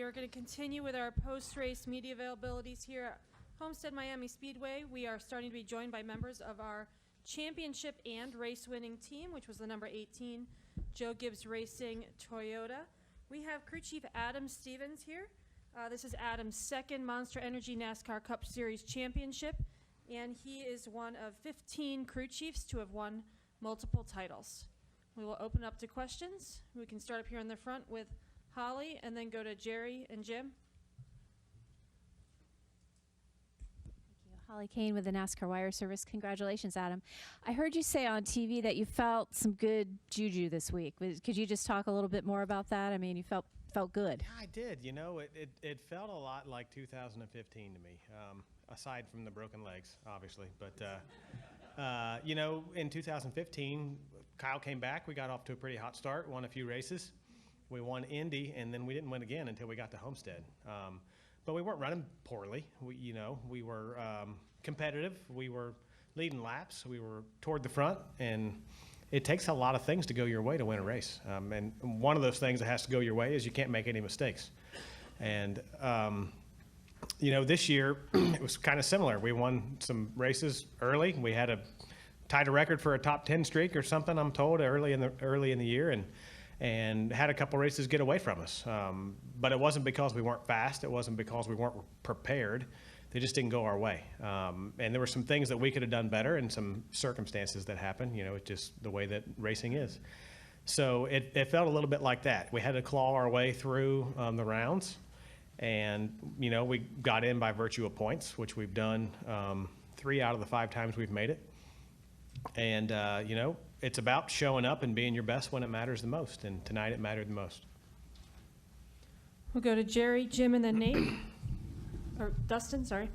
are going to continue with our post-race media availabilities here at Homestead Miami Speedway. We are starting to be joined by members of our championship and race-winning team, which was the number 18 Joe Gibbs Racing Toyota. We have crew chief Adam Stevens here. This is Adam's second Monster Energy NASCAR Cup Series championship, and he is one of 15 crew chiefs to have won multiple titles. We will open up to questions. We can start up here in the front with Holly and then go to Jerry and Jim. Holly Kane with the NASCAR Wire Service. Congratulations, Adam. I heard you say on TV that you felt some good juju this week. Could you just talk a little bit more about that? I mean, you felt good. Yeah, I did. You know, it felt a lot like 2015 to me, aside from the broken legs, obviously. But, you know, in 2015, Kyle came back. We got off to a pretty hot start, won a few races. We won Indy, and then we didn't win again until we got to Homestead. But we weren't running poorly. We were competitive. We were leading laps. We were toward the front, and it takes a lot of things to go your way to win a race. And one of those things that has to go your way is you can't make any mistakes. And, you know, this year it was kind of similar. We won some races early. We had tied a record for a top 10 streak or something, I'm told, early in the year, and had a couple races get away from us. But it wasn't because we weren't fast. It wasn't because we weren't prepared. They just didn't go our way. And there were some things that we could have done better and some circumstances that happened. You know, it's just the way that racing is. So it felt a little bit like that. We had to claw our way through the rounds. And, you know, we got in by virtue of points, which we've done 3 out of the 5 times we've made it. And, you know, it's about showing up and being your best when it matters the most. And tonight it mattered the most. We'll go to Jerry, Jim, and then Nate. Or Dustin, sorry.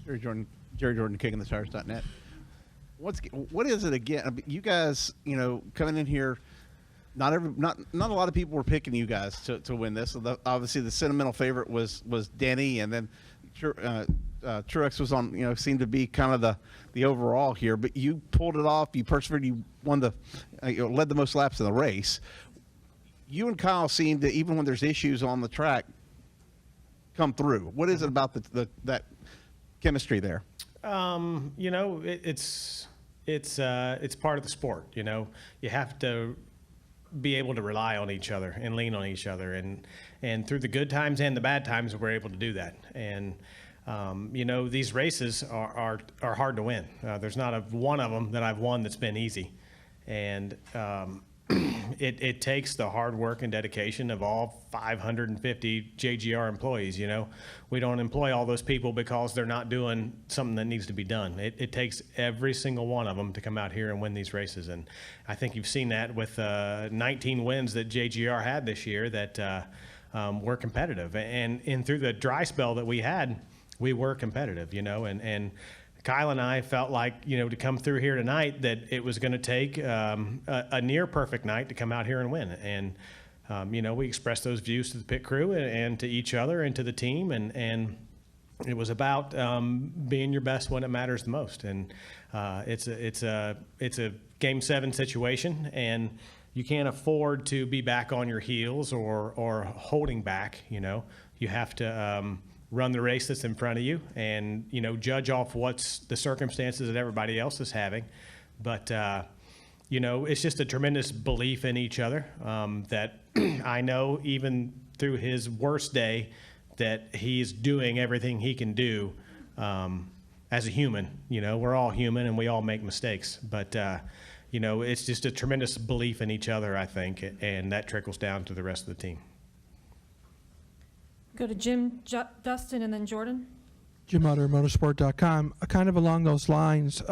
Jerry Jordan, KickingTheTires.net. What is it again? I mean, you guys, you know, coming in here, not a lot of people were picking you guys to win this. So obviously, the sentimental favorite was Denny, and then Truex was on. You know, seemed to be kind of the overall here. But you pulled it off. You persevered. You won led the most laps in the race. You and Kyle seem to, even when there's issues on the track, come through. What is it about that chemistry there? You know, it's part of the sport. You know, you have to be able to rely on each other and lean on each other, and through the good times and the bad times, we're able to do that. And you know, these races are hard to win. There's not one of them that I've won that's been easy, and it takes the hard work and dedication of all 550 JGR employees. You know, we don't employ all those people because they're not doing something that needs to be done. It takes every single one of them to come out here and win these races. And I think you've seen that with 19 wins that JGR had this year, that we're competitive. And through the dry spell that we had, we were competitive, you know, and Kyle and I felt like, you know, to come through here tonight, that it was going to take a near perfect night to come out here and win. And, you know, we expressed those views to the pit crew and to each other and to the team. And it was about being your best when it matters the most. And it's a Game 7 situation, and you can't afford to be back on your heels or holding back. You know, you have to run the race that's in front of you, and, you know, judge off what's the circumstances that everybody else is having. But, you know, it's just a tremendous belief in each other, that I know even through his worst day that he's doing everything he can do as a human. You know, we're all human and we all make mistakes. But, you know, it's just a tremendous belief in each other, I think, and that trickles down to the rest of the team. Go to Jim, Dustin, and then Jordan. Jim Utter, motorsport.com. Kind of along those lines,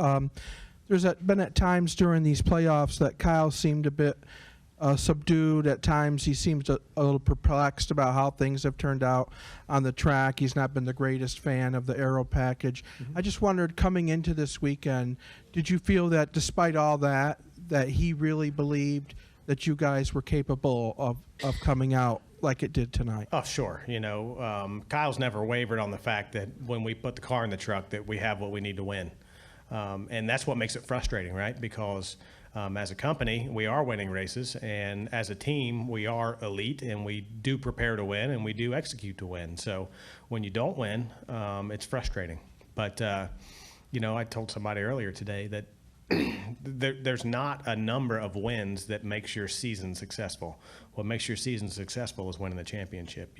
there's been at times during these playoffs that Kyle seemed a bit subdued. At times he seems a little perplexed about how things have turned out on the track. He's not been the greatest fan of the aero package. Mm-hmm. I just wondered, coming into this weekend, did you feel that despite all that he really believed that you guys were capable of coming out like it did tonight? Oh, sure. You know, Kyle's never wavered on the fact that when we put the car in the truck that we have what we need to win. And that's what makes it frustrating, right? Because As a company, we are winning races, and as a team, we are elite, and we do prepare to win, and we do execute to win. So when you don't win, it's frustrating. But, I told somebody earlier today that there's not a number of wins that makes your season successful. What makes your season successful is winning the championship,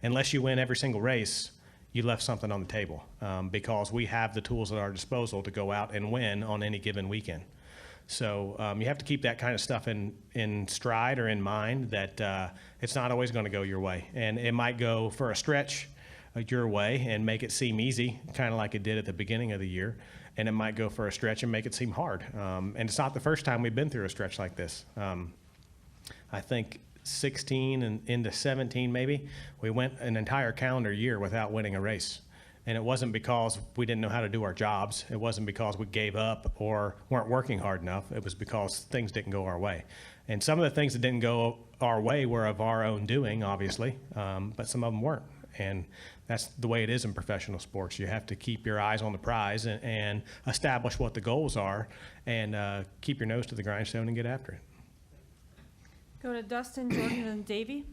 Unless you win every single race, you left something on the table, because we have the tools at our disposal to go out and win on any given weekend. So you have to keep that kind of stuff in stride or in mind, that it's not always going to go your way. And it might go for a stretch your way and make it seem easy, kind of like it did at the beginning of the year. And it might go for a stretch and make it seem hard. And it's not the first time we've been through a stretch like this. I think 16 and into 17 maybe, we went an entire calendar year without winning a race. And it wasn't because we didn't know how to do our jobs. It wasn't because we gave up or weren't working hard enough. It was because things didn't go our way. And some of the things that didn't go our way were of our own doing, obviously, but some of them weren't. And that's the way it is in professional sports. You have to keep your eyes on the prize and establish what the goals are, and keep your nose to the grindstone and get after it. Go to Dustin, Jordan, and Davey.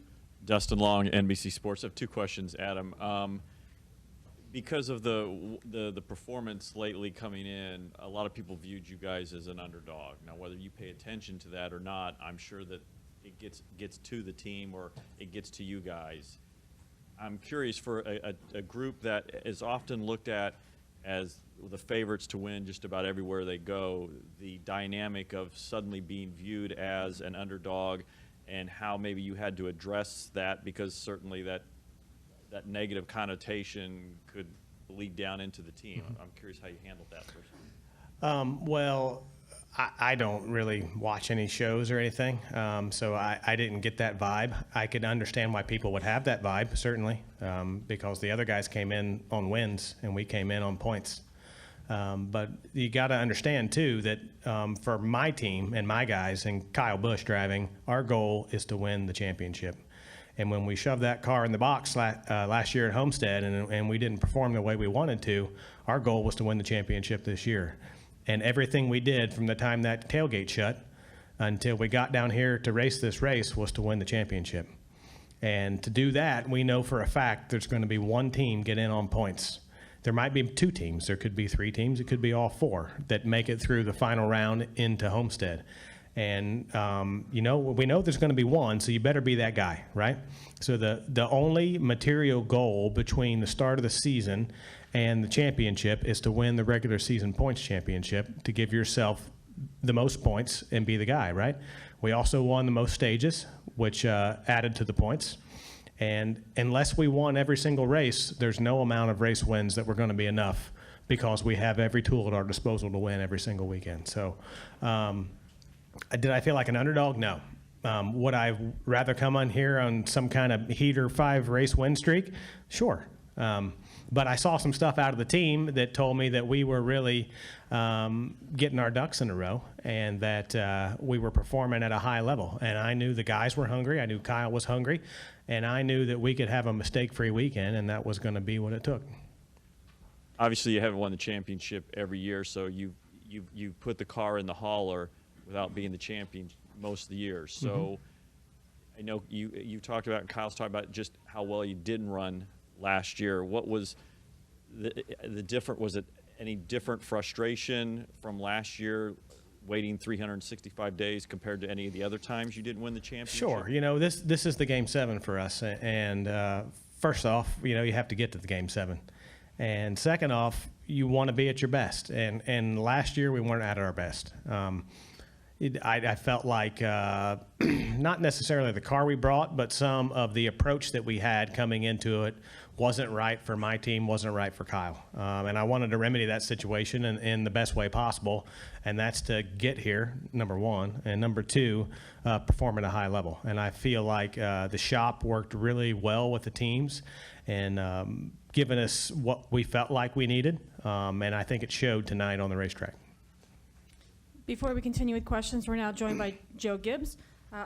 Dustin Long, NBC Sports. I have two questions, Adam. Because of the performance lately coming in, a lot of people viewed you guys as an underdog. Now, whether you pay attention to that or not, I'm sure that it gets to the team or it gets to you guys. I'm curious, for a group that is often looked at as the favorites to win just about everywhere they go, the dynamic of suddenly being viewed as an underdog, and how maybe you had to address that, because certainly that negative connotation could bleed down into the team. Mm-hmm. I'm curious how you handled that first. Well, I don't really watch any shows or anything, so I didn't get that vibe. I could understand why people would have that vibe, certainly, because the other guys came in on wins and we came in on points. But you got to understand, too, that for my team and my guys and Kyle Busch driving, our goal is to win the championship. And when we shoved that car in the box last year at Homestead and we didn't perform the way we wanted to, our goal was to win the championship this year. And everything we did from the time that tailgate shut until we got down here to race this race was to win the championship. And to do that, we know for a fact there's going to be one team get in on points. There might be two teams. There could be three teams. It could be all four that make it through the final round into Homestead. And, we know there's going to be one, so you better be that guy, right? So the only material goal between the start of the season and the championship is to win the regular season points championship, to give yourself the most points and be the guy, right? We also won the most stages, which added to the points. And unless we won every single race, there's no amount of race wins that were going to be enough, because we have every tool at our disposal to win every single weekend. So did I feel like an underdog? No. Would I rather come on here on some kind of heater 5 race win streak? Sure. But I saw some stuff out of the team that told me that we were really getting our ducks in a row, and that we were performing at a high level. And I knew the guys were hungry. I knew Kyle was hungry. And I knew that we could have a mistake-free weekend, and that was going to be what it took. Obviously, you haven't won the championship every year, so you put the car in the hauler without being the champion most of the years. So I know you talked about, and Kyle's talked about, just how well you didn't run last year. What was the different? Was it any different frustration from last year, waiting 365 days compared to any of the other times you didn't win the championship? Sure. This is the Game 7 for us. And first off, you have to get to the Game 7. And second off, you want to be at your best. And last year we weren't at our best. I felt like not necessarily the car we brought, but some of the approach that we had coming into it wasn't right for my team, wasn't right for Kyle. And I wanted to remedy that situation in the best way possible, and that's to get here, number one, and number two, perform at a high level. And I feel like the shop worked really well with the teams and given us what we felt like we needed, and I think it showed tonight on the racetrack. Before we continue with questions, we're now joined by Joe Gibbs,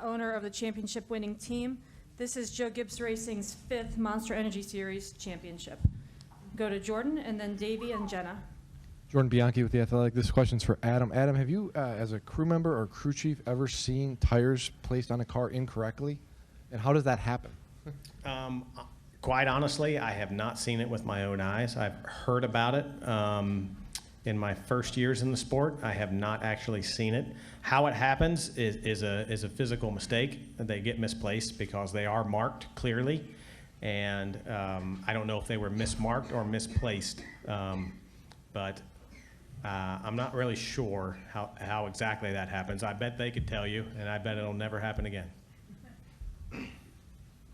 owner of the championship-winning team. This is Joe Gibbs Racing's 5th Monster Energy Series championship. Go to Jordan, and then Davey and Jenna. Jordan Bianchi with The Athletic. This question's for Adam. Adam, have you, as a crew member or crew chief, ever seen tires placed on a car incorrectly? And how does that happen? Quite honestly, I have not seen it with my own eyes. I've heard about it in my first years in the sport. I have not actually seen it. How it happens is a physical mistake. They get misplaced because they are marked clearly. And I don't know if they were mismarked or misplaced. But I'm not really sure how exactly that happens. I bet they could tell you, and I bet it'll never happen again.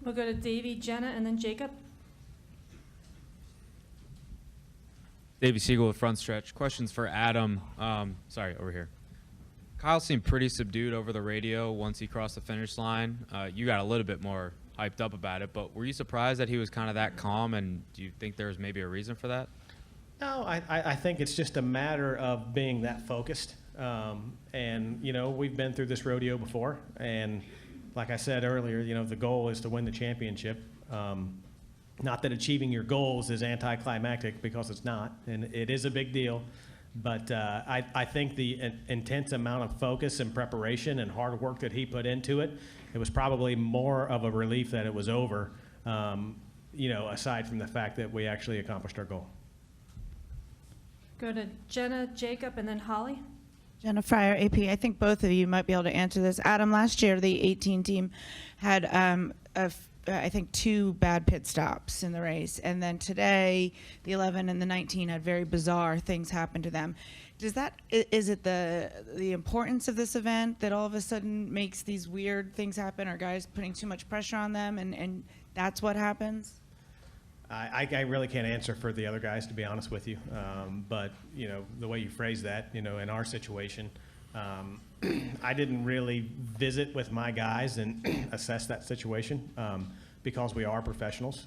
We'll go to Davey, Jenna, and then Jacob. Davey Siegel with Front Stretch. Questions for Adam. Sorry, over here. Kyle seemed pretty subdued over the radio once he crossed the finish line. You got a little bit more hyped up about it, but were you surprised that he was kind of that calm, and do you think there was maybe a reason for that? No, I think it's just a matter of being that focused. And, you know, we've been through this rodeo before. And like I said earlier, you know, the goal is to win the championship. Not that achieving your goals is anticlimactic, because it's not. And it is a big deal. But I think the intense amount of focus and preparation and hard work that he put into it, it was probably more of a relief that it was over, you know, aside from the fact that we actually accomplished our goal. Go to Jenna, Jacob, and then Holly. Jenna Fryer, AP. I think both of you might be able to answer this. Adam, last year the 18 team had, I think, 2 bad pit stops in the race. And then today, the 11 and the 19 had very bizarre things happen to them. Is it the importance of this event that all of a sudden makes these weird things happen? Are guys putting too much pressure on them, and that's what happens? I really can't answer for the other guys, to be honest with you. But, you know, the way you phrase that, you know, in our situation, I didn't really visit with my guys and assess that situation because we are professionals.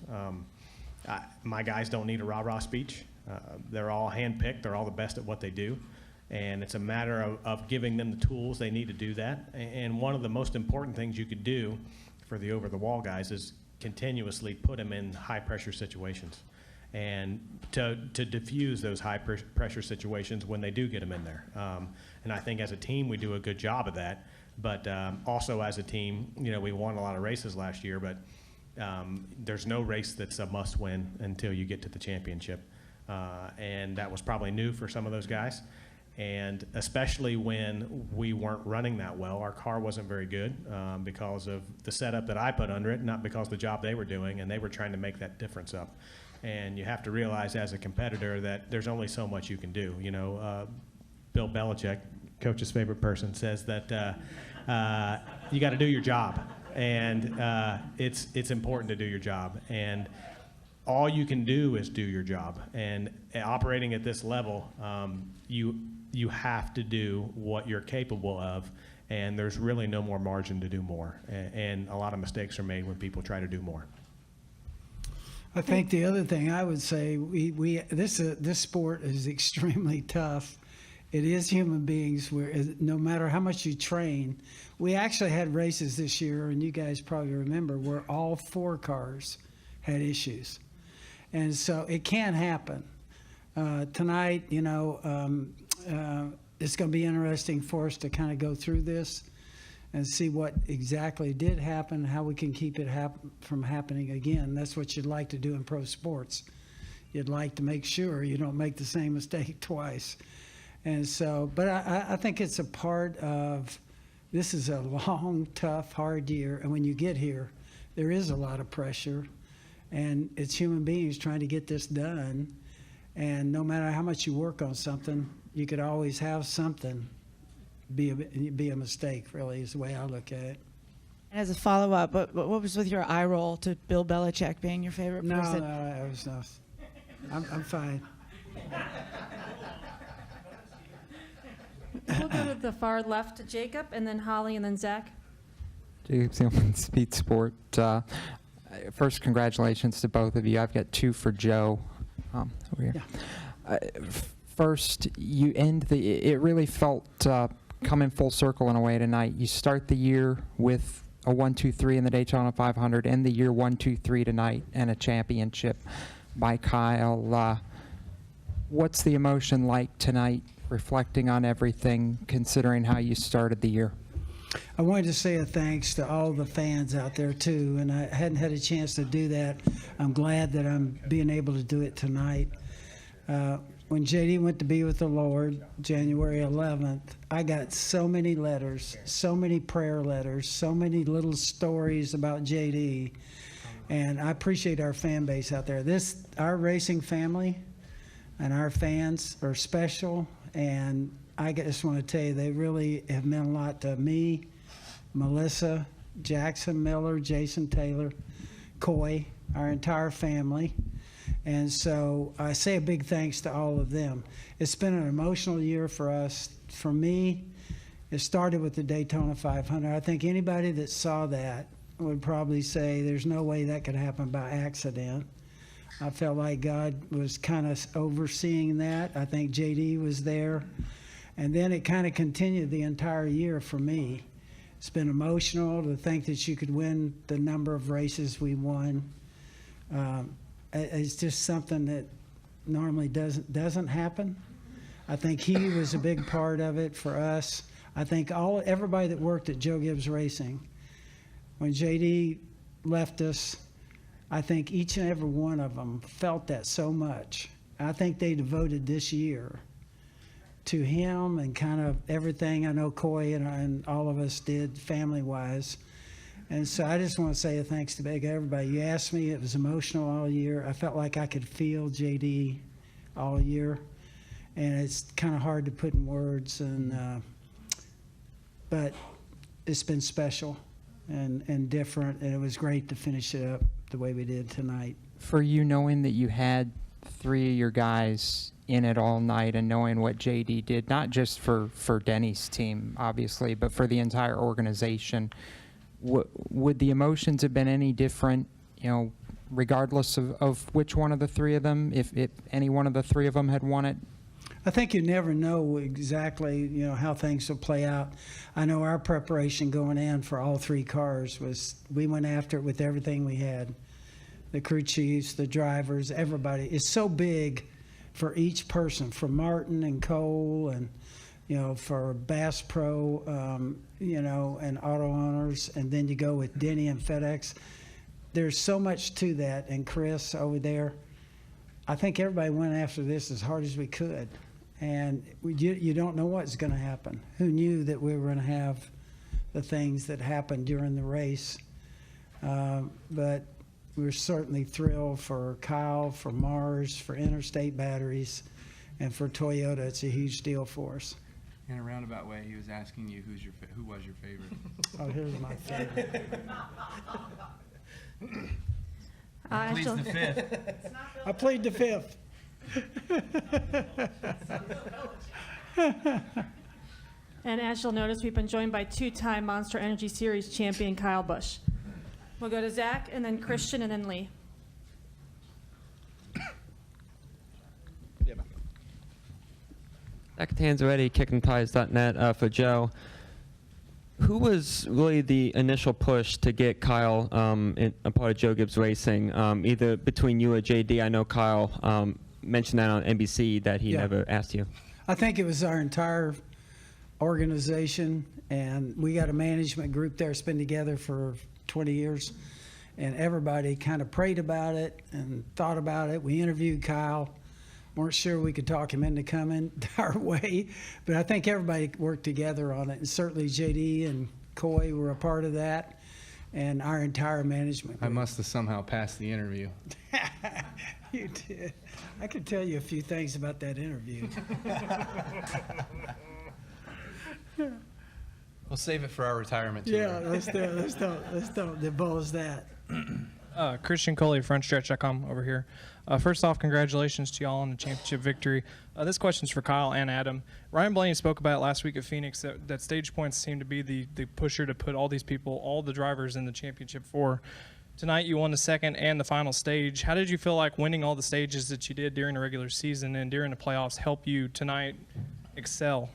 My guys don't need a rah-rah speech. They're all handpicked. They're all the best at what they do. And it's a matter of giving them the tools they need to do that. And one of the most important things you could do for the over-the-wall guys is continuously put them in high-pressure situations and to diffuse those high-pressure situations when they do get them in there. And I think as a team we do a good job of that. But also as a team, you know, we won a lot of races last year, but there's no race that's a must-win until you get to the championship. And that was probably new for some of those guys. And especially when we weren't running that well, our car wasn't very good because of the setup that I put under it, not because of the job they were doing, and they were trying to make that difference up. And you have to realize as a competitor that there's only so much you can do. You know, Bill Belichick, coach's favorite person, says that you got to do your job, and it's important to do your job. And all you can do is do your job. And operating at this level, you have to do what you're capable of, and there's really no more margin to do more. And a lot of mistakes are made when people try to do more. I think the other thing I would say, this sport is extremely tough. It is human beings where no matter how much you train, we actually had races this year, and you guys probably remember, where all 4 cars had issues. And so it can happen. Tonight, you know, it's going to be interesting for us to kind of go through this and see what exactly did happen, how we can keep it from happening again. That's what you'd like to do in pro sports. You'd like to make sure you don't make the same mistake twice. And so, but I think it's a part of, this is a long, tough, hard year. And when you get here, there is a lot of pressure. And it's human beings trying to get this done. And no matter how much you work on something, you could always have something be a mistake, really, is the way I look at it. And as a follow-up, what was with your eye roll to Bill Belichick being your favorite person? No, I was not. I'm fine. We'll go to the far left to Jacob, and then Holly, and then Zach. Jacob Seelman, Speed Sport. First, congratulations to both of you. I've got 2 for Joe. Over here. Yeah. First, you end it really felt coming full circle in a way tonight. You start the year with a 1-2-3 in the Daytona 500, end the year 1-2-3 tonight, and a championship by Kyle. What's the emotion like tonight, reflecting on everything, considering how you started the year? I wanted to say a thanks to all the fans out there too, and I hadn't had a chance to do that. I'm glad that I'm being able to do it tonight. When JD went to be with the Lord, January 11th, I got so many letters, so many prayer letters, so many little stories about JD, and I appreciate our fan base out there. Our racing family and our fans are special, and I just want to tell you, they really have meant a lot to me, Melissa, Jackson Miller, Jason Taylor, Coy, our entire family. And so I say a big thanks to all of them. It's been an emotional year for us. For me, it started with the Daytona 500. I think anybody that saw that would probably say there's no way that could happen by accident. I felt like God was kind of overseeing that. I think JD was there. And then it kind of continued the entire year for me. It's been emotional to think that you could win the number of races we won. It's just something that normally doesn't happen. I think he was a big part of it for us. I think everybody that worked at Joe Gibbs Racing, when JD left us, I think each and every one of them felt that so much. I think they devoted this year to him and kind of everything I know Coy and all of us did family-wise. And so I just want to say a thanks to everybody. You asked me, it was emotional all year. I felt like I could feel JD all year. And it's kind of hard to put in words, but it's been special and different, and it was great to finish it up the way we did tonight. For you, knowing that you had three of your guys in it all night and knowing what JD did, not just for Denny's team, obviously, but for the entire organization, would the emotions have been any different, regardless of which one of the three of them, if any one of the three of them had won it? I think you never know exactly, how things will play out. I know our preparation going in for all three cars was we went after it with everything we had. The crew chiefs, the drivers, everybody. It's so big for each person, for Martin and Cole and, for Bass Pro, and auto owners, and then you go with Denny and FedEx. There's so much to that, and Chris over there. I think everybody went after this as hard as we could, and you don't know what's going to happen. Who knew that we were going to have the things that happened during the race? But we're certainly thrilled for Kyle, for Mars, for Interstate Batteries, and for Toyota. It's a huge deal for us. In a roundabout way, he was asking you who was your favorite. Oh, here's my favorite. Please the fifth. I plead the fifth. And as you'll notice, we've been joined by two-time Monster Energy Series champion Kyle Busch. We'll go to Zach, and then Christian, and then Lee. Zach Tanzeretti, kickingties.net for Joe. Who was really the initial push to get Kyle a part of Joe Gibbs Racing, either between you or JD? I know Kyle mentioned that on NBC that he never asked you. I think it was our entire organization, and we got a management group there that's been together for 20 years, and everybody kind of prayed about it and thought about it. We interviewed Kyle. Weren't sure we could talk him into coming our way, but I think everybody worked together on it, and certainly JD and Coy were a part of that, and our entire management group. I must have somehow passed the interview. You did. I could tell you a few things about that interview. We'll save it for our retirement tour. Yeah, let's don't divulge that. Christian Coley, frontstretch.com over here. First off, congratulations to y'all on the championship victory. This question's for Kyle and Adam. Ryan Blaney spoke about it last week at Phoenix, that stage points seem to be the pusher to put all these people, all the drivers in the championship for. Tonight you won the second and the final stage. How did you feel like winning all the stages that you did during the regular season and during the playoffs help you tonight excel?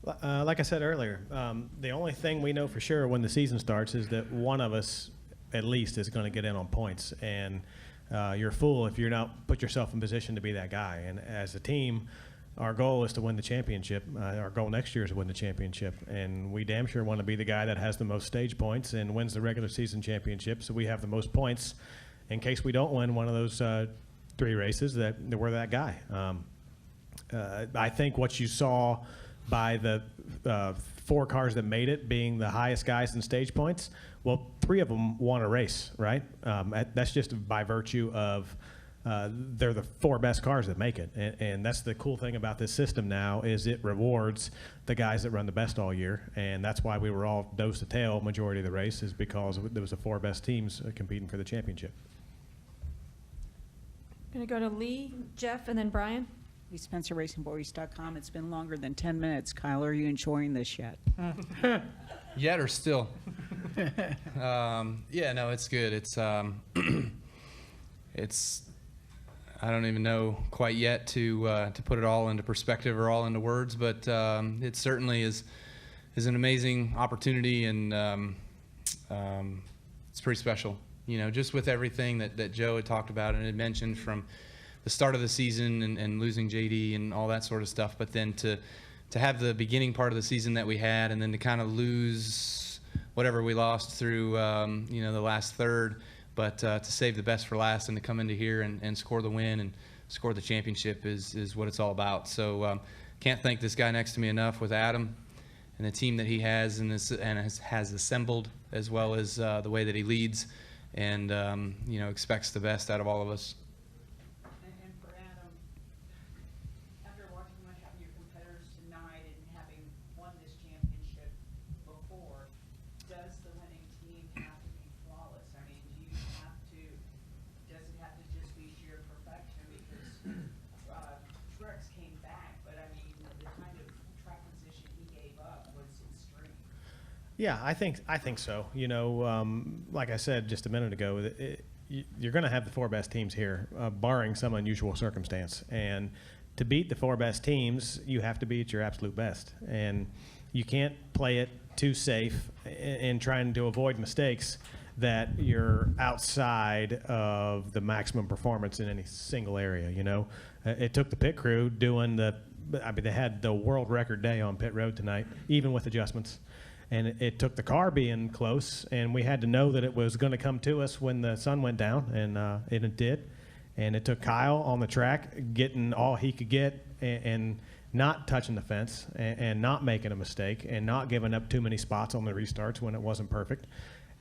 Like I said earlier, the only thing we know for sure when the season starts is that one of us at least is going to get in on points. And you're a fool if you don't put yourself in position to be that guy. And as a team, our goal is to win the championship. Our goal next year is to win the championship. And we damn sure want to be the guy that has the most stage points and wins the regular season championship, so we have the most points in case we don't win one of those 3 races, that we're that guy. I think what you saw by the 4 cars that made it being the highest guys in stage points, well, 3 of them won a race, right? That's just by virtue of they're the 4 best cars that make it. And that's the cool thing about this system now, is it rewards the guys that run the best all year. And that's why we were all nose to tail majority of the race, is because there was the 4 best teams competing for the championship. Going to go to Lee, Jeff, and then Brian. Lee Spencer, RacingBoys.com. It's been longer than 10 minutes. Kyle, are you enjoying this yet? Yet or still? Yeah, no, it's good. It's it's, I don't even know quite yet to put it all into perspective or all into words, but it certainly is an amazing opportunity, and it's pretty special. You know, just with everything that Joe had talked about and had mentioned from the start of the season and losing JD and all that sort of stuff, but then to have the beginning part of the season that we had, and then to kind of lose whatever we lost through you know, the last third, but to save the best for last and to come into here and score the win and score the championship is what it's all about. So can't thank this guy next to me enough, with Adam and the team that he has and has assembled, as well as the way that he leads and you know, expects the best out of all of us. And for Adam, after watching what happened to your competitors tonight and having won this championship before, does the winning team have to be flawless? I mean, does it have to just be sheer perfection? Because Truex came back, but I mean, the kind of track position he gave up was extreme. Yeah, I think so. You know, like I said just a minute ago, you're going to have the 4 best teams here, barring some unusual circumstance. And to beat the 4 best teams, you have to be at your absolute best. And you can't play it too safe in trying to avoid mistakes that you're outside of the maximum performance in any single area. You know, it took the pit crew doing they had the world record day on pit road tonight, even with adjustments. And it took the car being close, and we had to know that it was going to come to us when the sun went down, and it did. And it took Kyle on the track getting all he could get and not touching the fence and not making a mistake and not giving up too many spots on the restarts when it wasn't perfect.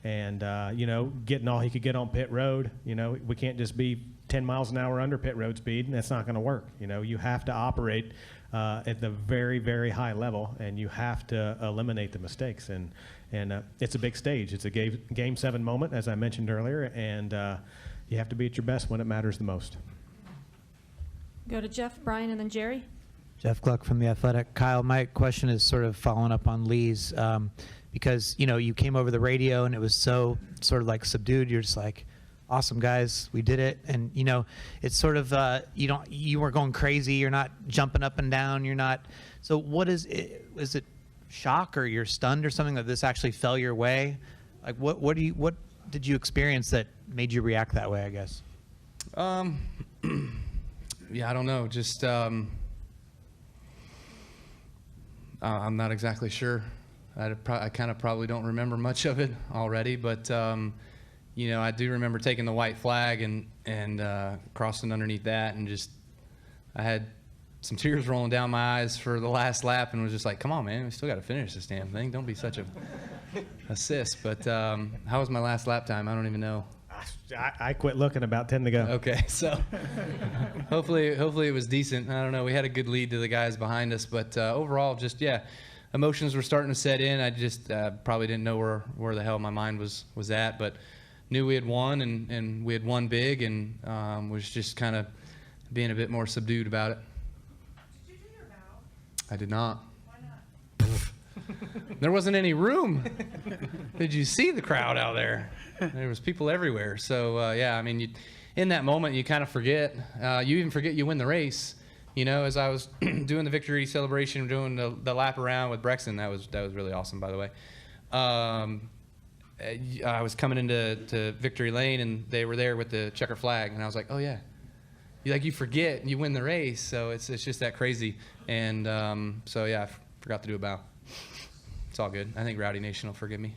And, you know, getting all he could get on pit road. You know, we can't just be 10 miles an hour under pit road speed, and that's not going to work. You know, you have to operate at the very, very high level, and you have to eliminate the mistakes. And it's a big stage. It's a game 7 moment, as I mentioned earlier, and you have to be at your best when it matters the most. Go to Jeff, Brian, and then Jerry. Jeff Gluck from The Athletic. Kyle, my question is sort of following up on Lee's, because, you know, you came over the radio and it was so sort of like subdued. You're just like, awesome, guys, we did it. And, you know, it's sort of, you weren't going crazy. You're not jumping up and down. You're not. So what is it shock, or you're stunned or something that this actually fell your way? Like, what did you experience that made you react that way, I guess? Yeah, I don't know. Just, I'm not exactly sure. I kind of probably don't remember much of it already, but you know, I do remember taking the white flag and crossing underneath that, and just I had some tears rolling down my eyes for the last lap, and was just like, come on, man, we still got to finish this damn thing. Don't be such a sis. But how was my last lap time? I don't even know. I quit looking about 10 to go. Okay, so hopefully it was decent. I don't know. We had a good lead to the guys behind us, but overall, just, yeah, emotions were starting to set in. I just probably didn't know where the hell my mind was at, but knew we had won, and we had won big, and was just kind of being a bit more subdued about it. Did you do your vow? I did not. Why not? There wasn't any room. Did you see the crowd out there? There was people everywhere. So, yeah, I mean, in that moment, you kind of forget. You even forget you win the race. You know, as I was doing the victory celebration, doing the lap around with Brexton, that was really awesome, by the way. I was coming into Victory Lane, and they were there with the checker flag, and I was like, oh yeah. You forget, and you win the race, so it's just that crazy. And so yeah, I forgot to do a bow. It's all good. I think Rowdy Nation will forgive me.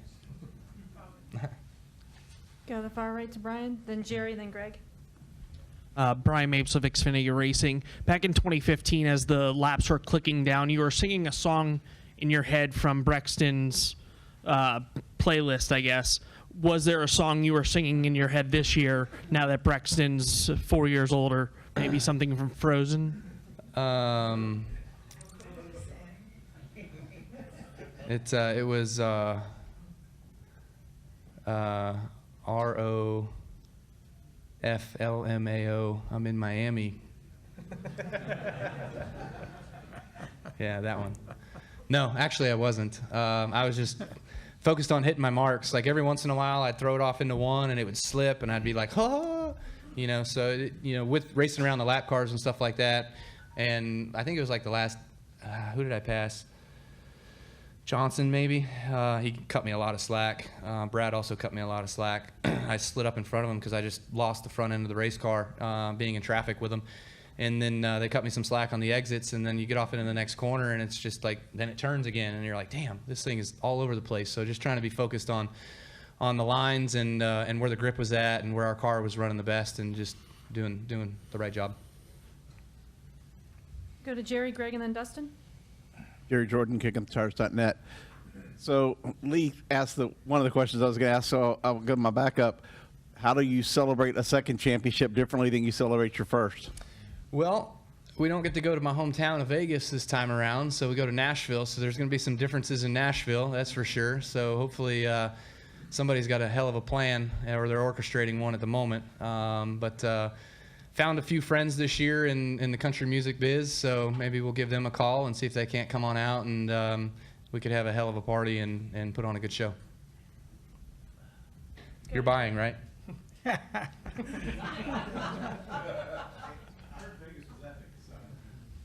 Go to the far right to Brian, then Jerry, then Greg. Brian Mapes of Xfinity Racing. Back in 2015, as the laps were clicking down, you were singing a song in your head from Brexton's playlist, I guess. Was there a song you were singing in your head this year, now that Brexton's 4 years older? Maybe something from Frozen? It was ROFLMAO. I'm in Miami. Yeah, that one. No, actually I wasn't. I was just focused on hitting my marks. Like every once in a while I'd throw it off into one and it would slip and I'd be like, oh, so, with racing around the lap cars and stuff like that. And I think it was like the last, who did I pass? Johnson, maybe. He cut me a lot of slack. Brad also cut me a lot of slack. I slid up in front of him because I just lost the front end of the race car being in traffic with him. And then they cut me some slack on the exits, and then you get off into the next corner, and it's just like, then it turns again, and you're like, damn, this thing is all over the place. So just trying to be focused on the lines and where the grip was at and where our car was running the best, and just doing the right job. Go to Jerry, Greg, and then Dustin. Jerry Jordan, KickingTheTires.net. So Lee asked one of the questions I was going to ask, so I'll give my backup. How do you celebrate a second championship differently than you celebrate your first? Well, we don't get to go to my hometown of Vegas this time around, so we go to Nashville. So there's going to be some differences in Nashville, that's for sure. So hopefully somebody's got a hell of a plan, or they're orchestrating one at the moment. But found a few friends this year in the country music biz, so maybe we'll give them a call and see if they can't come on out, and we could have a hell of a party and put on a good show. You're buying, right?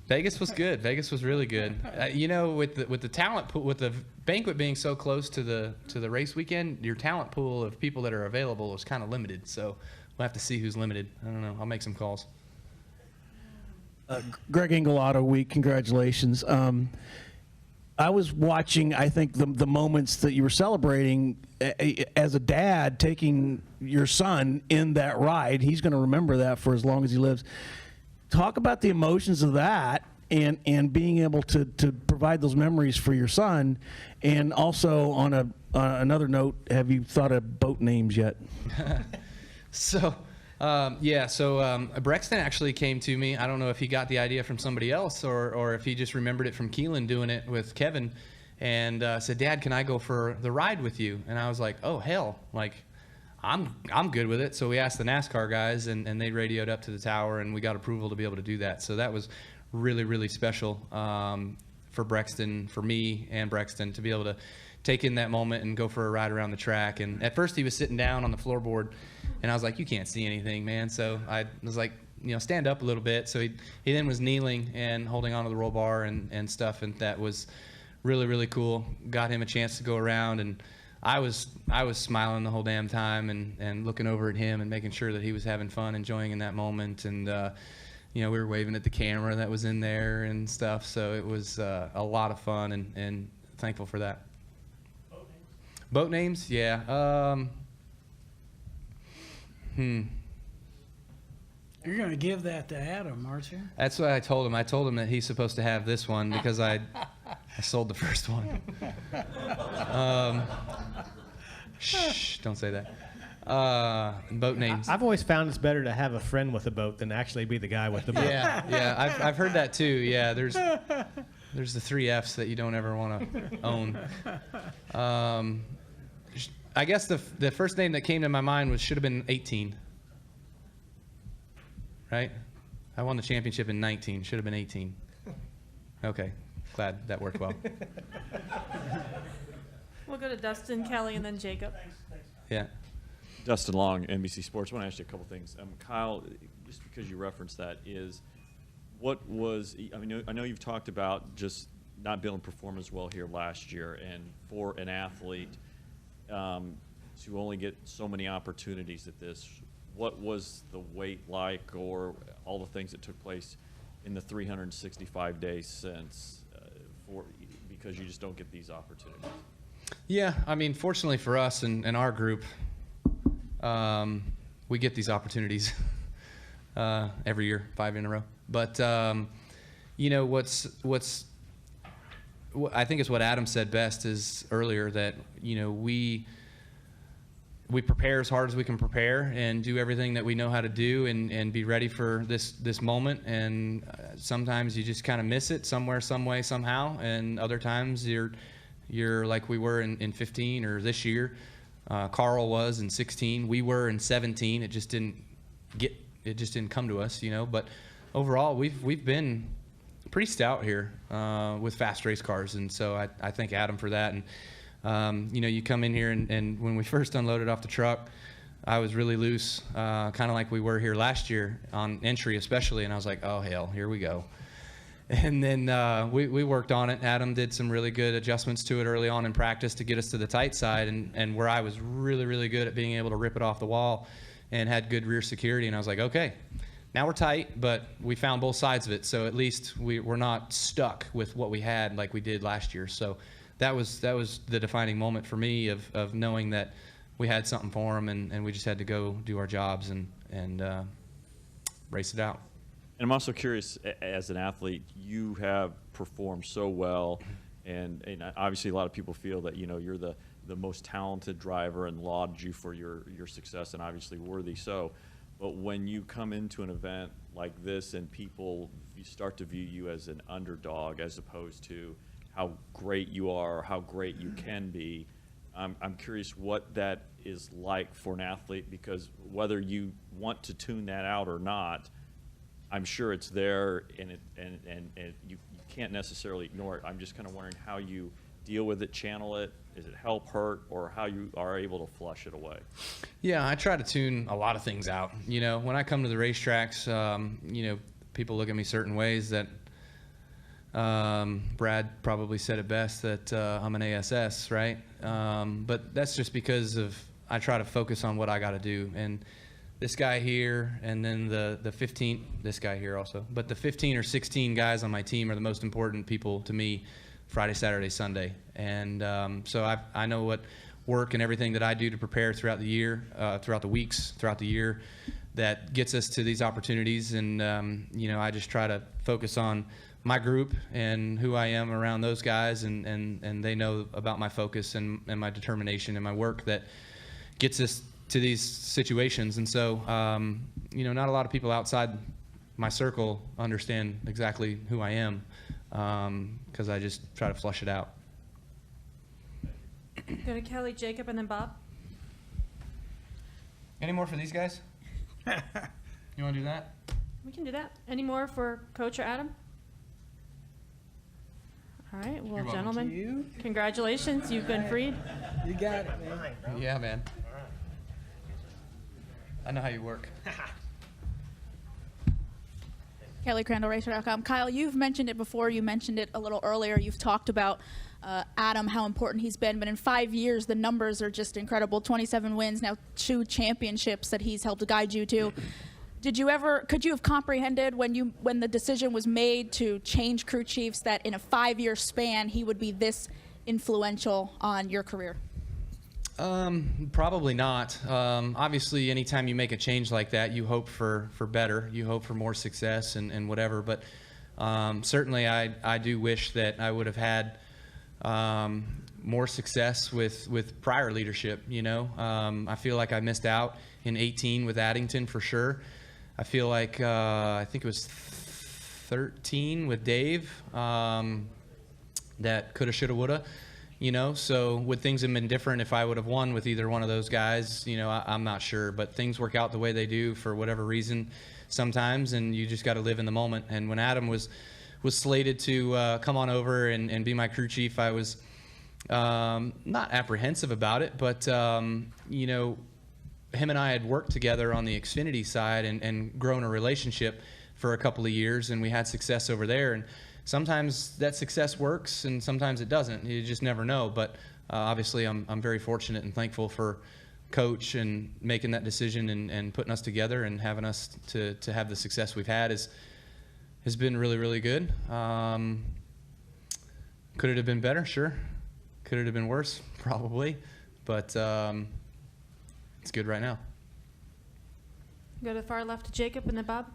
Vegas was good. Vegas was really good. With the talent pool, with the banquet being so close to the race weekend, your talent pool of people that are available is kind of limited. So we'll have to see who's limited. I don't know. I'll make some calls. Greg Engel Auto Week, congratulations. I was watching, I think, the moments that you were celebrating as a dad, taking your son in that ride. He's going to remember that for as long as he lives. Talk about the emotions of that and being able to provide those memories for your son. And also, on another note, have you thought of boat names yet? So Brexton actually came to me. I don't know if he got the idea from somebody else or if he just remembered it from Keelan doing it with Kevin, and said, Dad, can I go for the ride with you? And I was like, oh, hell, like, I'm good with it. So we asked the NASCAR guys, and they radioed up to the tower, and we got approval to be able to do that. So that was really, really special for Brexton, for me and Brexton, to be able to take in that moment and go for a ride around the track. And at first he was sitting down on the floorboard, and I was like, you can't see anything, man. So I was like, stand up a little bit. So he then was kneeling and holding onto the roll bar and stuff, and that was really, really cool. Got him a chance to go around, and I was smiling the whole damn time and looking over at him and making sure that he was having fun, enjoying in that moment. And we were waving at the camera that was in there and stuff. So it was a lot of fun, and thankful for that. Boat names? Yeah. You're going to give that to Adam, aren't you? That's what I told him. I told him that he's supposed to have this one because I sold the first one. Shh, don't say that. Boat names. I've always found it's better to have a friend with a boat than actually be the guy with the boat. Yeah. I've heard that too. Yeah, there's the 3 Fs that you don't ever want to own. I guess the first name that came to my mind should have been 18. Right? I won the championship in 19. Should have been 18. Okay. Glad that worked well. We'll go to Dustin, Kelly, and then Jacob. Yeah. Dustin Long, NBC Sports. I want to ask you a couple things. Kyle, just because you referenced that, I know you've talked about just not being able to perform as well here last year, and for an athlete, to only get so many opportunities at this. What was the wait like, or all the things that took place in the 365 days since, because you just don't get these opportunities? Yeah, I mean, fortunately for us and our group, we get these opportunities every year, 5 in a row. But you know, I think it's what Adam said best is earlier, that you know we prepare as hard as we can prepare and do everything that we know how to do and be ready for this moment. And sometimes you just kind of miss it somewhere, some way, somehow. And other times you're like we were in 15 or this year. Carl was in 16. We were in 17. It just didn't come to us, you know. But overall, we've been pretty stout here with fast race cars, and so I thank Adam for that. And you know, you come in here and when we first unloaded off the truck, I was really loose, kind of like we were here last year on entry especially, and I was like, oh hell, here we go. And then we worked on it. Adam did some really good adjustments to it early on in practice to get us to the tight side, and where I was really, really good at being able to rip it off the wall and had good rear security, and I was like, okay, now we're tight, but we found both sides of it, so at least we're not stuck with what we had like we did last year. So that was the defining moment for me of knowing that we had something for them, and we just had to go do our jobs and race it out. And I'm also curious, as an athlete, you have performed so well, and obviously a lot of people feel that, you know, you're the most talented driver and laud you for your success, and obviously worthy so. But when you come into an event like this and people start to view you as an underdog as opposed to how great you are or how great you can be, I'm curious what that is like for an athlete, because whether you want to tune that out or not, I'm sure it's there, and you can't necessarily ignore it. I'm just kind of wondering how you deal with it, channel it. Is it help, hurt, or how you are able to flush it away? Yeah, I try to tune a lot of things out. You know, when I come to the racetracks, you know, people look at me certain ways that Brad probably said it best, that I'm an ASS, right? But that's just because I try to focus on what I got to do. And this guy here, and then the 15, this guy here also, but the 15 or 16 guys on my team are the most important people to me Friday, Saturday, Sunday. And so I know what work and everything that I do to prepare throughout the year, throughout the weeks, throughout the year, that gets us to these opportunities. And, you know, I just try to focus on my group and who I am around those guys, and they know about my focus and my determination and my work that gets us to these situations. And so, you know, not a lot of people outside my circle understand exactly who I am, because I just try to flush it out. Go to Kelly, Jacob, and then Bob. Any more for these guys? You want to do that? We can do that. Any more for Coach or Adam? All right, well, welcome. gentlemen, congratulations. You've been freed. You got it, man. Yeah, man. I know how you work. Kelly Crandall, Racer.com. Kyle, you've mentioned it before. You mentioned it a little earlier. You've talked about Adam, how important he's been. But in 5 years, the numbers are just incredible. 27 wins, now 2 championships that he's helped guide you to. Could you have comprehended when the decision was made to change crew chiefs that in a 5-year span he would be this influential on your career? Probably not. Obviously, anytime you make a change like that, you hope for better. You hope for more success and whatever. But certainly, I do wish that I would have had more success with prior leadership. You know, I feel like I missed out in 18 with Addington for sure. I feel like I think it was 13 with Dave. That coulda, shoulda, woulda. You know, so would things have been different if I would have won with either one of those guys? You know, I'm not sure, but things work out the way they do for whatever reason sometimes, and you just got to live in the moment. And when Adam was slated to come on over and be my crew chief, I was not apprehensive about it, but you know, him and I had worked together on the Xfinity side and grown a relationship for a couple of years, and we had success over there. And sometimes that success works, and sometimes it doesn't. You just never know. But obviously, I'm very fortunate and thankful for coach and making that decision and putting us together and having us to have the success we've had has been really, really good. Could it have been better? Sure. Could it have been worse? Probably. But it's good right now. Go to the far left to Jacob and then Bob.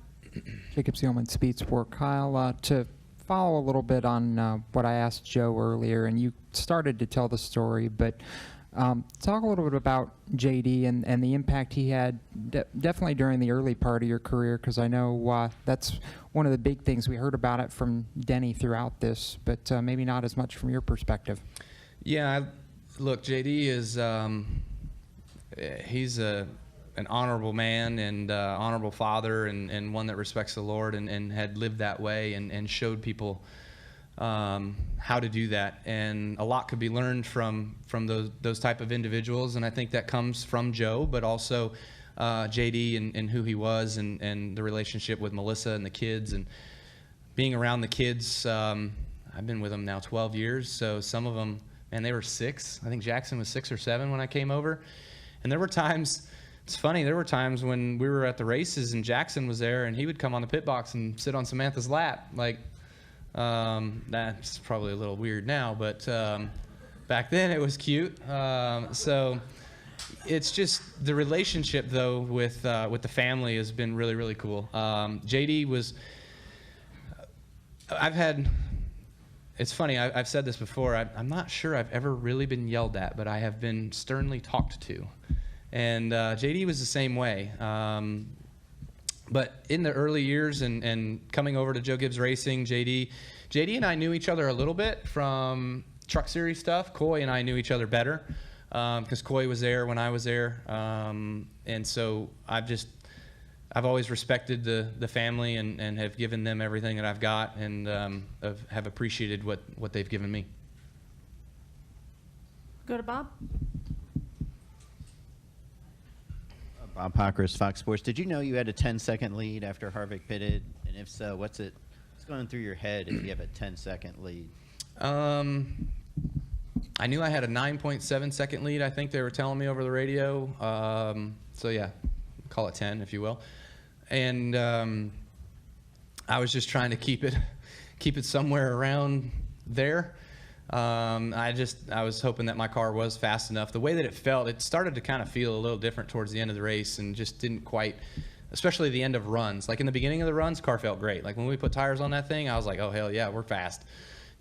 Jacob Seelman, Speed Sport. Kyle, to follow a little bit on what I asked Joe earlier, and you started to tell the story, but talk a little bit about JD and the impact he had definitely during the early part of your career, because I know that's one of the big things we heard about it from Denny throughout this, but maybe not as much from your perspective. Yeah, look, JD is he's an honorable man and honorable father and one that respects the Lord and had lived that way and showed people how to do that. And a lot could be learned from those type of individuals, and I think that comes from Joe, but also JD and who he was and the relationship with Melissa and the kids and being around the kids. I've been with them now 12 years, so some of them, man, they were 6. I think Jackson was 6 or 7 when I came over. And there were times, it's funny, there were times when we were at the races and Jackson was there and he would come on the pit box and sit on Samantha's lap. Like, that's probably a little weird now, but back then it was cute. So it's just the relationship, though, with the family has been really, really cool. JD was, it's funny, I've said this before, I'm not sure I've ever really been yelled at, but I have been sternly talked to. And JD was the same way. But in the early years and coming over to Joe Gibbs Racing, JD and I knew each other a little bit from Truck Series stuff. Coy and I knew each other better because Coy was there when I was there. And so I've always respected the family and have given them everything that I've got and have appreciated what they've given me. Go to Bob. Bob Pockris, Fox Sports. Did you know you had a 10-second lead after Harvick pitted? And if so, what's going through your head if you have a 10-second lead? I knew I had a 9.7-second lead. I think they were telling me over the radio. So yeah, call it 10 if you will. And I was just trying to keep it somewhere around there. I was hoping that my car was fast enough. The way that it felt, it started to kind of feel a little different towards the end of the race and just didn't quite, especially the end of runs. Like in the beginning of the runs, car felt great. Like when we put tires on that thing, I was like, oh, hell yeah, we're fast.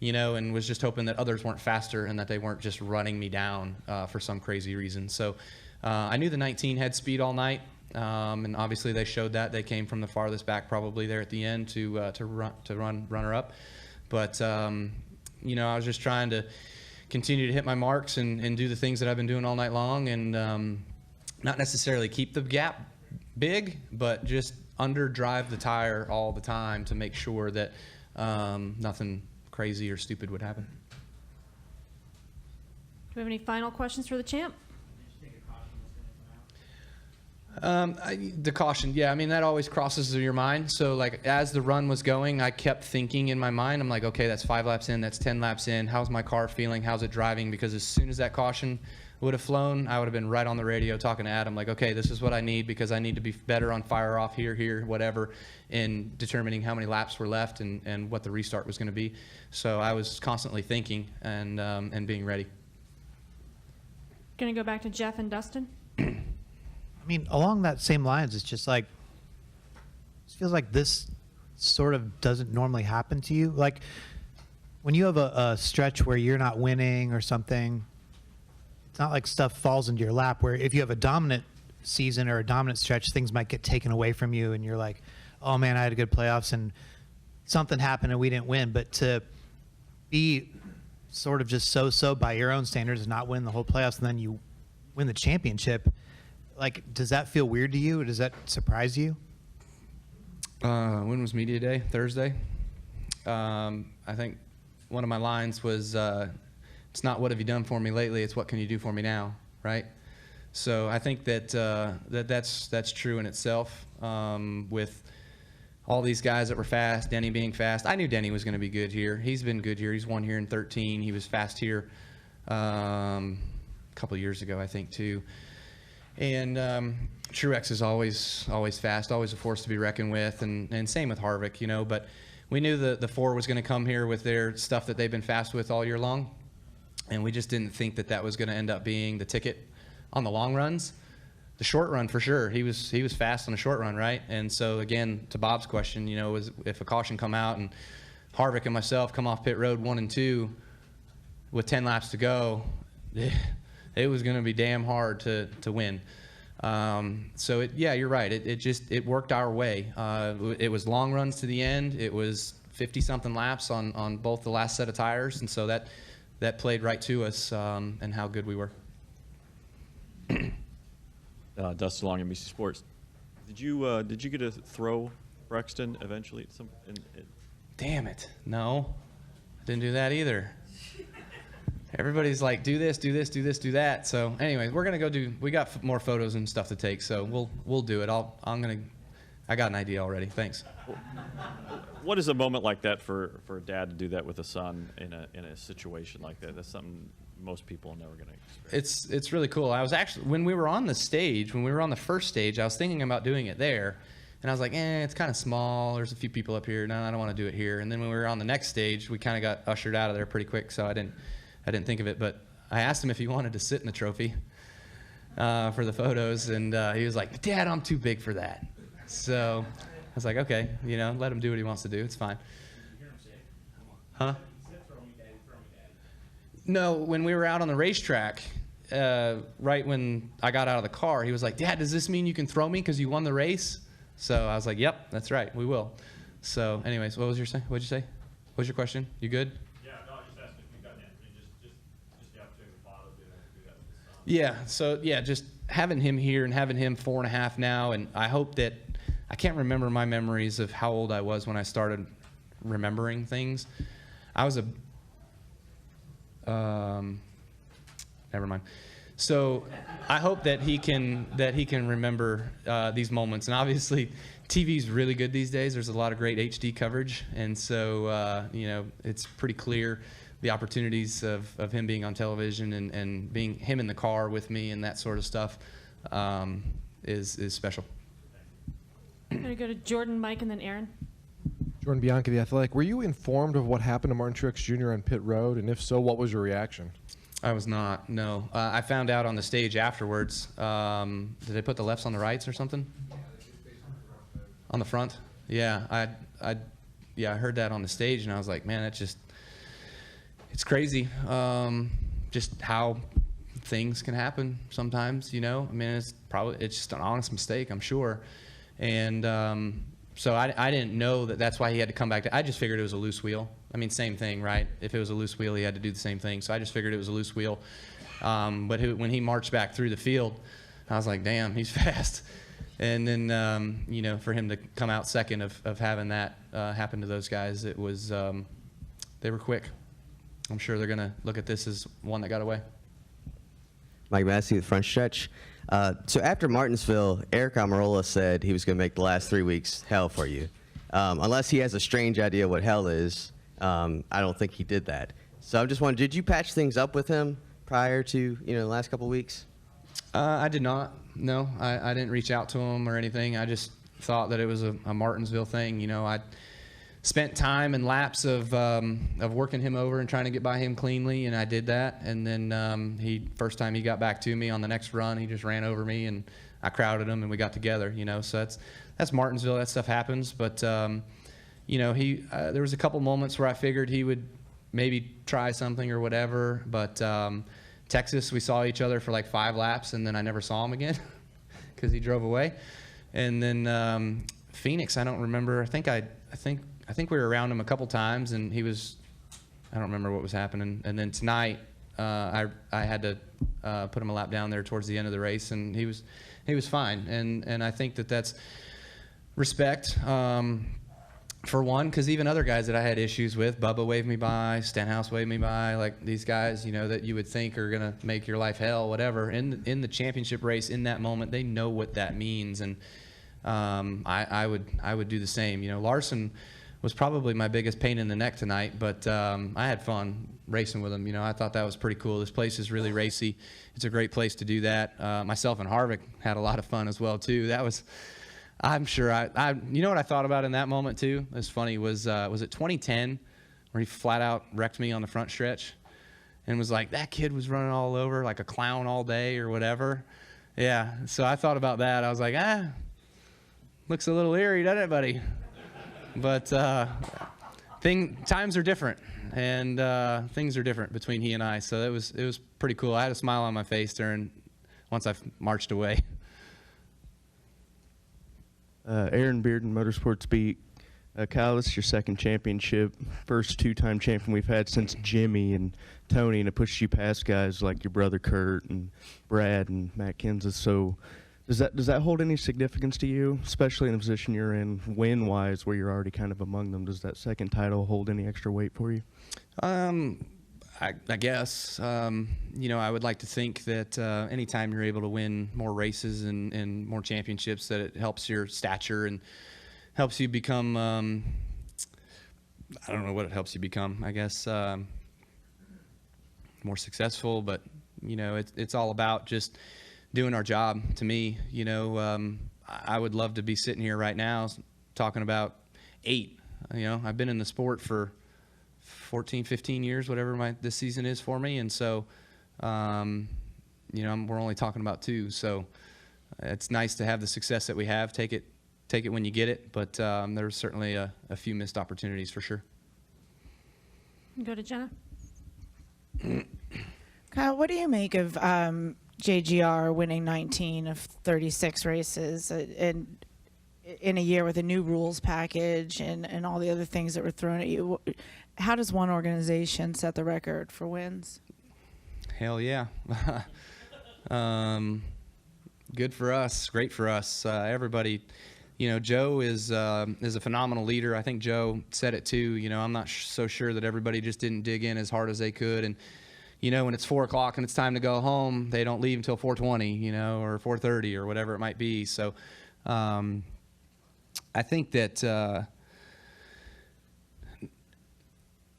And was just hoping that others weren't faster and that they weren't just running me down for some crazy reason. So I knew the 19 had speed all night. And obviously they showed that. They came from the farthest back probably there at the end to run runner up. But I was just trying to continue to hit my marks and do the things that I've been doing all night long and not necessarily keep the gap big, but just underdrive the tire all the time to make sure that nothing crazy or stupid would happen. Do we have any final questions for the champ? The caution, yeah, I mean, that always crosses through your mind. So, like, as the run was going, I kept thinking in my mind, I'm like, okay, that's 5 laps in, that's 10 laps in. How's my car feeling? How's it driving? Because as soon as that caution would have flown, I would have been right on the radio talking to Adam, like, okay, this is what I need because I need to be better on fire off here, whatever, in determining how many laps were left and what the restart was going to be. So I was constantly thinking and being ready. Going to go back to Jeff and Dustin. I mean, along that same lines, it's just like, it feels like this sort of doesn't normally happen to you. Like, when you have a stretch where you're not winning or something, it's not like stuff falls into your lap, where if you have a dominant season or a dominant stretch, things might get taken away from you, and you're like, oh man, I had a good playoffs, and something happened and we didn't win. But to be sort of just so-so by your own standards and not win the whole playoffs, and then you win the championship, like, does that feel weird to you? Or does that surprise you? When was media day? Thursday. I think one of my lines was, it's not what have you done for me lately, it's what can you do for me now, right? So I think that's true in itself. With all these guys that were fast, Denny being fast. I knew Denny was going to be good here. He's been good here. He's won here in 13. He was fast here a couple of years ago, I think, too. And Truex is always fast, always a force to be reckoned with, and same with Harvick, you know. But we knew the 4 was going to come here with their stuff that they've been fast with all year long, and we just didn't think that was going to end up being the ticket on the long runs. The short run, for sure, he was fast on the short run, right? And so again, to Bob's question, you know, was if a caution come out and Harvick and myself come off pit road 1 and 2 with 10 laps to go, it was going to be damn hard to win. So yeah, you're right. It worked our way. It was long runs to the end. It was 50-something laps on both the last set of tires, and so that played right to us and how good we were. Dustin Long, NBC Sports. Did you get to throw Brexton eventually? Damn it! No, I didn't do that either. Everybody's like, do this, do this, do this, do that. So, anyways, we're gonna go do. We got more photos and stuff to take, so we'll do it. I got an idea already. Thanks. What is a moment like that for a dad to do that with a son in a situation like that? That's something most people are never going to experience. It's really cool. I was actually, when we were on the first stage, I was thinking about doing it there, and I was like, it's kind of small. There's a few people up here. No, I don't want to do it here. And then when we were on the next stage, we kind of got ushered out of there pretty quick, so I didn't think of it. But I asked him if he wanted to sit in the trophy for the photos, and he was like, Dad, I'm too big for that. So I was like, okay, you know, let him do what he wants to do. It's fine. Huh? No, when we were out on the racetrack, right when I got out of the car, he was like, Dad, does this mean you can throw me because you won the race? So I was like, yep, that's right, we will. So anyways, what'd you say? What was your question? You good? Yeah, no, I just asked if you've gotten just the opportunity to father do that with his son. Yeah, so yeah, just having him here and having him 4.5 now, and I hope that, I can't remember my memories of how old I was when I started remembering things. I was never mind. So I hope that he can remember these moments. And obviously, TV's really good these days. There's a lot of great HD coverage, and so you know, it's pretty clear the opportunities of him being on television and being him in the car with me and that sort of stuff is special. I'm going to go to Jordan, Mike, and then Aaron. Jordan Bianchi, The Athletic. Were you informed of what happened to Martin Truex Jr. on pit road? And if so, what was your reaction? I was not, no. I found out on the stage afterwards. Did they put the lefts on the rights or something? On the front? Yeah, I heard that on the stage, and I was like, man, it's crazy. Just how things can happen sometimes, you know? I mean, it's just an honest mistake, I'm sure. And so I didn't know that's why he had to come back. I just figured it was a loose wheel. I mean, same thing, right? If it was a loose wheel, he had to do the same thing. So I just figured it was a loose wheel. But when he marched back through the field, I was like, damn, he's fast. And then, you know, for him to come out second of having that happen to those guys, it was, they were quick. I'm sure they're going to look at this as one that got away. Mike Massey with Front Stretch. So after Martinsville, Eric Almirola said he was going to make the last 3 weeks hell for you. Unless he has a strange idea what hell is, I don't think he did that. So I'm just wondering, did you patch things up with him prior to, you know, the last couple of weeks? I did not. No, I didn't reach out to him or anything. I just thought that it was a Martinsville thing. You know, I spent time and laps of working him over and trying to get by him cleanly, and I did that. And then first time he got back to me on the next run, he just ran over me, and I crowded him, and we got together. You know, so that's Martinsville. That stuff happens. But you know, there was a couple moments where I figured he would maybe try something or whatever. But Texas, we saw each other for like 5 laps, and then I never saw him again because he drove away. And then Phoenix, I don't remember. I think we were around him a couple times, and I don't remember what was happening. And then tonight, I had to put him a lap down there towards the end of the race, and he was fine. And I think that's respect, for one, because even other guys that I had issues with, Bubba waved me by, Stenhouse waved me by, like these guys, you know, that you would think are gonna make your life hell, whatever. In the championship race, in that moment, they know what that means, and I would do the same. You know, Larson was probably my biggest pain in the neck tonight, but I had fun racing with him. You know, I thought that was pretty cool. This place is really racy. It's a great place to do that. Myself and Harvick had a lot of fun as well too. That was, I'm sure you know what I thought about in that moment too? It was funny, was it 2010 where he flat out wrecked me on the front stretch and was like, that kid was running all over like a clown all day or whatever. Yeah, so I thought about that. I was like, looks a little eerie, doesn't it, buddy? But times are different, and things are different between he and I. So it was pretty cool. I had a smile on my face once I marched away. Aaron Bearden, Motorsports Beat. Kyle, this is your second championship, first two-time champion we've had since Jimmy and Tony, and it pushed you past guys like your brother Kurt and Brad and Matt Kenseth. So does that hold any significance to you, especially in the position you're in, win-wise, where you're already kind of among them? Does that second title hold any extra weight for you? I guess. You know, I would like to think that anytime you're able to win more races and more championships, that it helps your stature and helps you become, I don't know what it helps you become, I guess, more successful. But, you know, it's all about just doing our job to me. You know, I would love to be sitting here right now talking about 8. You know, I've been in the sport for 14, 15 years, whatever this season is for me. And so, you know, we're only talking about 2. So it's nice to have the success that we have. Take it when you get it. But there's certainly a few missed opportunities for sure. Go to Jenna. Kyle, what do you make of JGR winning 19 of 36 races in a year with a new rules package and all the other things that were thrown at you? How does one organization set the record for wins? Hell yeah. Good for us. Great for us. Everybody, you know, Joe is a phenomenal leader. I think Joe said it too. You know, I'm not so sure that everybody just didn't dig in as hard as they could. And, you know, when it's 4 o'clock and it's time to go home, they don't leave until 4:20, you know, or 4:30 or whatever it might be. So I think that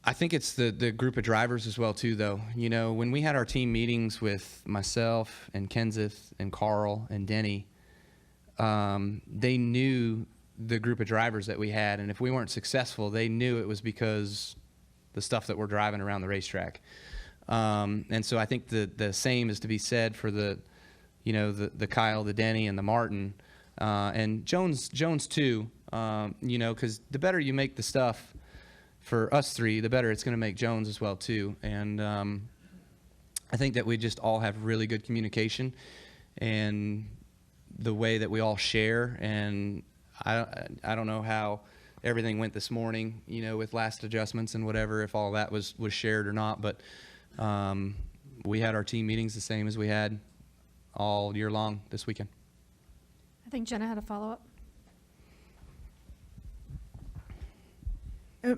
I think it's the group of drivers as well too, though. You know, when we had our team meetings with myself and Kenseth and Carl and Denny, they knew the group of drivers that we had, and if we weren't successful, they knew it was because the stuff that we're driving around the racetrack. And so I think the same is to be said for the Kyle, the Denny, and the Martin, and Jones too. You know, because the better you make the stuff for us 3, the better it's going to make Jones as well too. And I think that we just all have really good communication, and the way that we all share. And I don't know how everything went this morning, you know, with last adjustments and whatever, if all that was shared or not. But we had our team meetings the same as we had all year long this weekend. I think Jenna had a follow-up.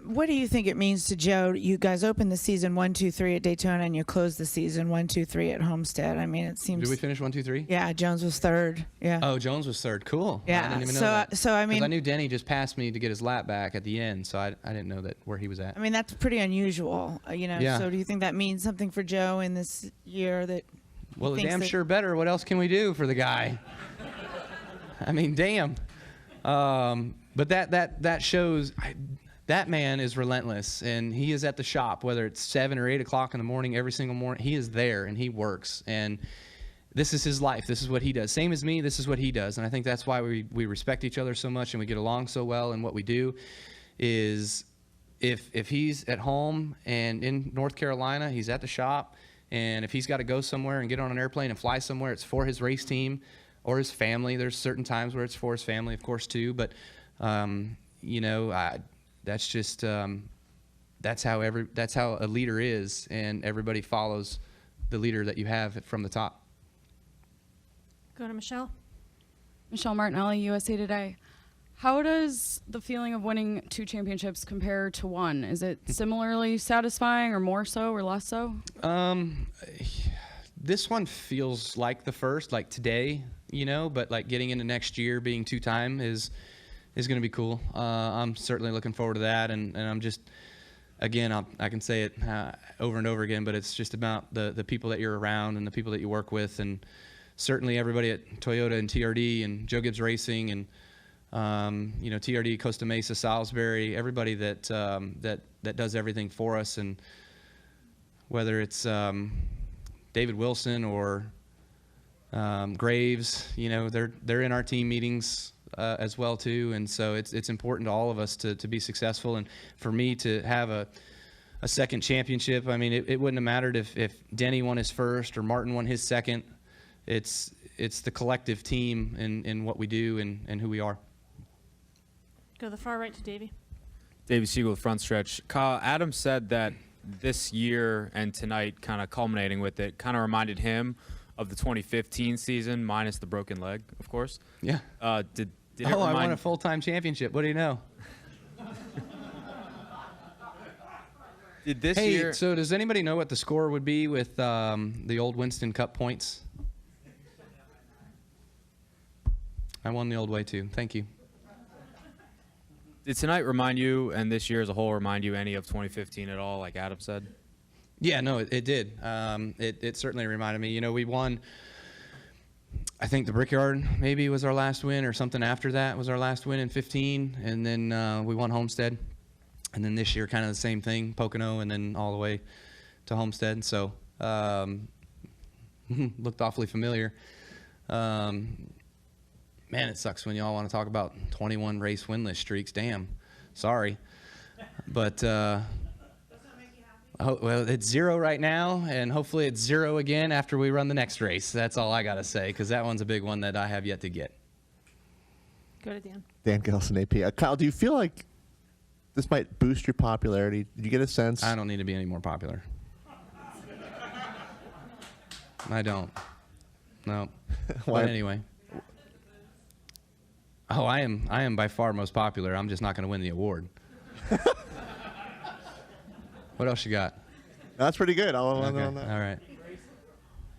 What do you think it means to Joe? You guys opened the season 1, 2, 3 at Daytona, and you closed the season 1, 2, 3 at Homestead. I mean, it seems. Did we finish 1, 2, 3? Yeah, Jones was 3rd. Yeah. Oh, Jones was 3rd. Cool. Yeah. I didn't even know so that. so I mean, 'cause I knew Denny just passed me to get his lap back at the end, so I didn't know that where he was at. I mean, that's pretty unusual, you know. Yeah. So do you think that means something for Joe in this year that? Well, he thinks damn that- sure better. What else can we do for the guy? I mean, damn. But that shows. That man is relentless, and he is at the shop, whether it's 7 or 8 o'clock in the morning, every single morning. He is there, and he works, and this is his life. This is what he does. Same as me, this is what he does, and I think that's why we respect each other so much, and we get along so well. And what we do is, if he's at home and in North Carolina, he's at the shop, and if he's got to go somewhere and get on an airplane and fly somewhere, it's for his race team or his family. There's certain times where it's for his family, of course, too, but you know, that's just that's how a leader is, and everybody follows the leader that you have from the top. Go to Michelle. Michelle Martinelli, USA Today. How does the feeling of winning 2 championships compare to 1? Is it similarly satisfying, or more so, or less so? This one feels like the first, like today, you know, but like getting into next year being 2-time is is going to be cool. I'm certainly looking forward to that, and I'm just, again, I can say it over and over again, but it's just about the people that you're around and the people that you work with, and certainly everybody at Toyota and TRD and Joe Gibbs Racing and TRD, Costa Mesa, Salisbury, everybody that does everything for us, and whether it's David Wilson or Graves, they're in our team meetings as well too, and so it's important to all of us to be successful. And for me to have a second championship, I mean, it wouldn't have mattered if Denny won his first or Martin won his second. It's the collective team in what we do and who we are. Go to the far right to Davey. Davey Siegel with Front Stretch. Kyle, Adam said that this year and tonight, kind of culminating with it, kind of reminded him of the 2015 season, minus the broken leg, of course. Yeah. Did it I remind won a full-time championship. What do you know? Did this hey, year? So does anybody know what the score would be with the old Winston Cup points? I won the old way too. Thank you. Did tonight remind you, and this year as a whole remind you any of 2015 at all, like Adam said? Yeah, no, it did. It certainly reminded me. We won, I think the Brickyard maybe was our last win, or something after that was our last win in 15, and then we won Homestead. And then this year, kind of the same thing, Pocono, and then all the way to Homestead. So looked awfully familiar. Man, it sucks when y'all want to talk about 21 race winless streaks. Damn, sorry, but well, it's 0 right now, and hopefully it's 0 again after we run the next race. That's all I gotta say, because that one's a big one that I have yet to get. Go to Dan. Dan Gelson, AP. Kyle, do you feel like this might boost your popularity? Did you get a sense? I don't need to be any more popular. I don't. No. Why? But anyway. Oh, I am by far most popular. I'm just not going to win the award. What else you got? That's pretty good. I'll Okay. on that. All right.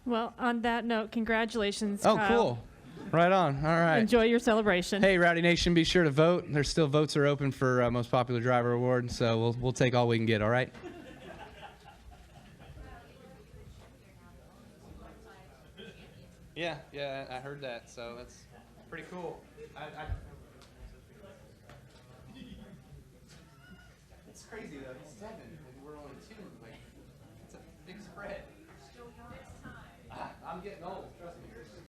Well, on that note, congratulations, Oh, Kyle. cool. Right on. All right. Enjoy your celebration. Hey, Rowdy Nation, be sure to vote. There's still votes are open for most popular driver award, so we'll take all we can get. All right. Yeah, I heard that. So that's pretty cool. It's crazy though. He's 7 and we're only 2. Like, it's a big spread. I'm getting old.